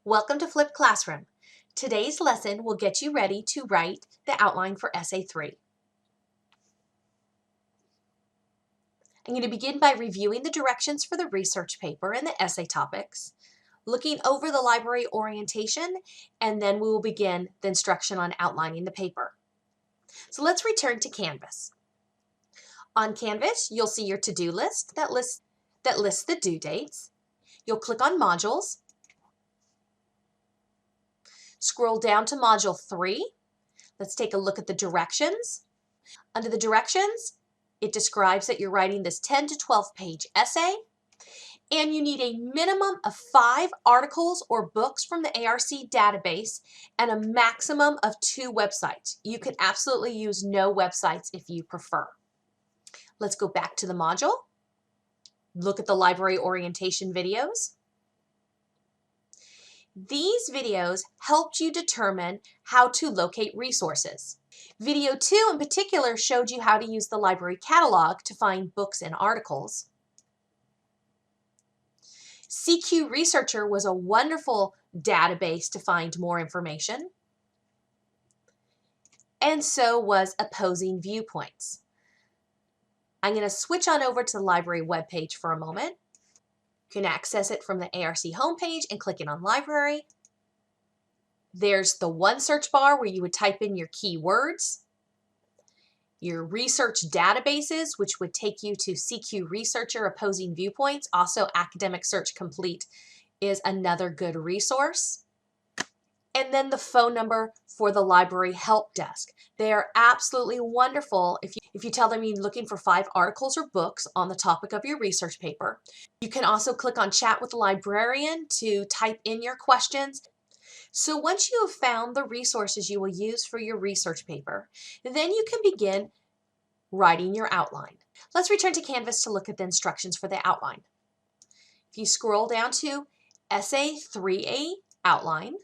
Welcome to Flipped Classroom. Today's lesson will get you ready to write the outline for Essay 3. I'm going to begin by reviewing the directions for the research paper and the essay topics, looking over the library orientation, and then we will begin the instruction on outlining the paper. So let's return to Canvas. On Canvas, you'll see your to-do list that lists the due dates. You'll click on Modules. Scroll down to Module 3. Let's take a look at the directions. Under the directions, it describes that you're writing this 10 to 12 page essay, and you need a minimum of 5 articles or books from the ARC database and a maximum of 2 websites. You can absolutely use no websites if you prefer. Let's go back to the module. Look at the library orientation videos. These videos helped you determine how to locate resources. Video 2 in particular showed you how to use the library catalog to find books and articles. CQ Researcher was a wonderful database to find more information. And so was Opposing Viewpoints. I'm going to switch on over to the library webpage for a moment. You can access it from the ARC homepage and click it on Library. There's the one search bar where you would type in your keywords. Your research databases, which would take you to CQ Researcher, Opposing Viewpoints. Also, Academic Search Complete is another good resource. And then the phone number for the library help desk. They are absolutely wonderful if you tell them you're looking for 5 articles or books on the topic of your research paper. You can also click on Chat with the Librarian to type in your questions. So once you have found the resources you will use for your research paper, then you can begin writing your outline. Let's return to Canvas to look at the instructions for the outline. If you scroll down to Essay 3A Outline,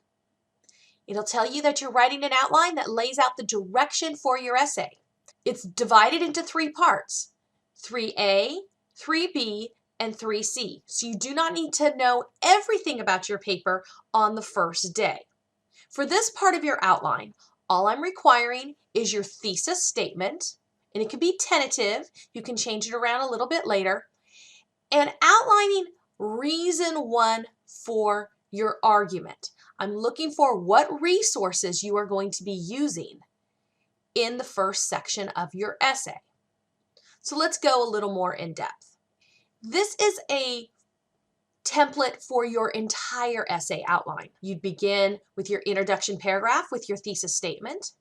it'll tell you that you're writing an outline that lays out the direction for your essay. It's divided into 3 parts, 3A, 3B, and 3C. So you do not need to know everything about your paper on the first day. For this part of your outline, all I'm requiring is your thesis statement, and it can be tentative. You can change it around a little bit later, and outlining reason 1 for your argument. I'm looking for what resources you are going to be using in the first section of your essay. So let's go a little more in depth. This is a template for your entire essay outline. You'd begin with your introduction paragraph with your thesis statement.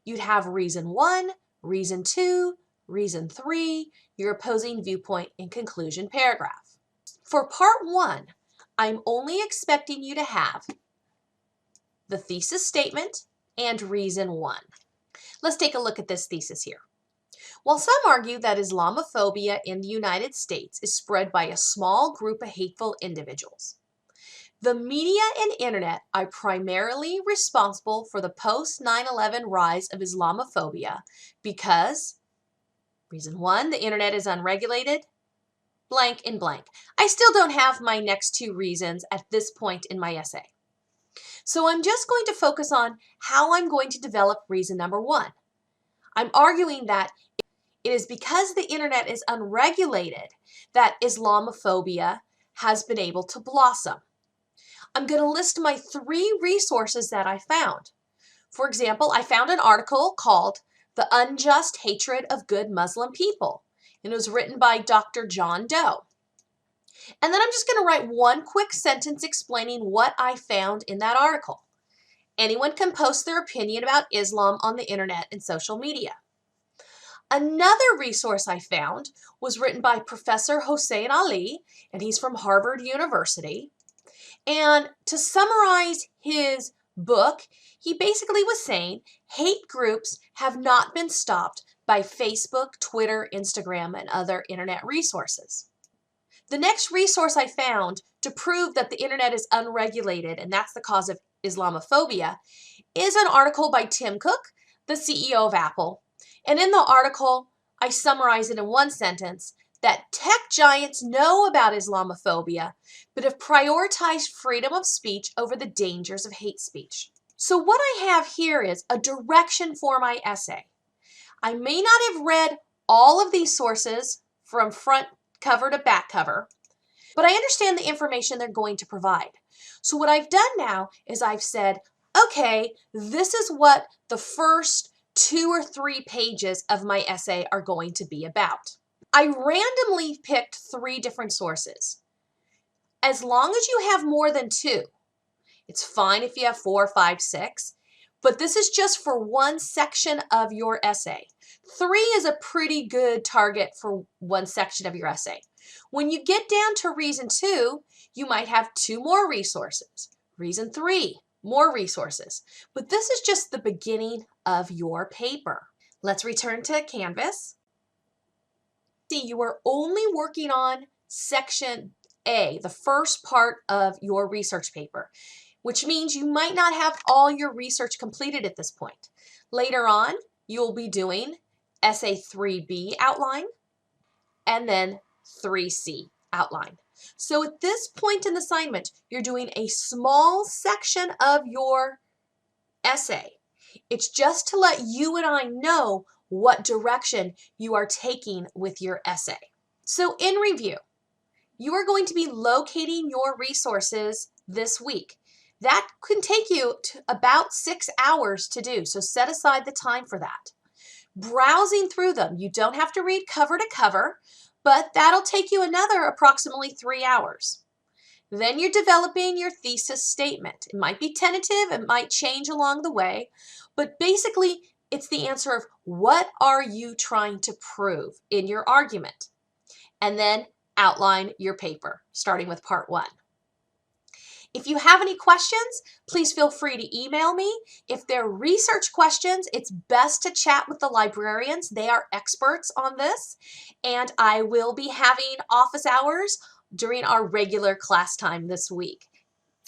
You'd have reason 1, reason 2, reason 3, your opposing viewpoint, and conclusion paragraph. For part 1, I'm only expecting you to have the thesis statement and reason 1. Let's take a look at this thesis here. While some argue that Islamophobia in the United States is spread by a small group of hateful individuals, the media and internet are primarily responsible for the post-9/11 rise of Islamophobia because, reason 1, the internet is unregulated, blank and blank. I still don't have my next 2 reasons at this point in my essay. So I'm just going to focus on how I'm going to develop reason number 1. I'm arguing that it is because the internet is unregulated that Islamophobia has been able to blossom. I'm going to list my 3 resources that I found. For example, I found an article called The Unjust Hatred of Good Muslim People. And it was written by Dr. John Doe. And then I'm just going to write one quick sentence explaining what I found in that article. Anyone can post their opinion about Islam on the internet and social media. Another resource I found was written by Professor Hossein Ali, and he's from Harvard University. And to summarize his book, he basically was saying hate groups have not been stopped by Facebook, Twitter, Instagram, and other internet resources. The next resource I found to prove that the internet is unregulated, and that's the cause of Islamophobia, is an article by Tim Cook, the CEO of Apple. And in the article, I summarize it in one sentence that tech giants know about Islamophobia, but have prioritized freedom of speech over the dangers of hate speech. So what I have here is a direction for my essay. I may not have read all of these sources from front cover to back cover, but I understand the information they're going to provide. So what I've done now is I've said, okay, this is what the first 2 or 3 pages of my essay are going to be about. I randomly picked 3 different sources. As long as you have more than 2, it's fine if you have 4, 5, 6, but this is just for one section of your essay. 3 is a pretty good target for one section of your essay. When you get down to reason 2, you might have 2 more resources. Reason 3, more resources. But this is just the beginning of your paper. Let's return to Canvas. See, you are only working on section A, the first part of your research paper, which means you might not have all your research completed at this point. Later on, you'll be doing essay 3B outline and then 3C outline. So at this point in the assignment, you're doing a small section of your essay. It's just to let you and I know what direction you are taking with your essay. So in review, you are going to be locating your resources this week. That can take you to about 6 hours to do, so set aside the time for that. Browsing through them, you don't have to read cover to cover, but that'll take you another approximately 3 hours. Then you're developing your thesis statement. It might be tentative, it might change along the way, but basically it's the answer of what are you trying to prove in your argument? And then outline your paper, starting with part 1. If you have any questions, please feel free to email me. If they're research questions, it's best to chat with the librarians. They are experts on this, and I will be having office hours during our regular class time this week.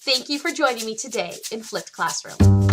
Thank you for joining me today in Flipped Classroom.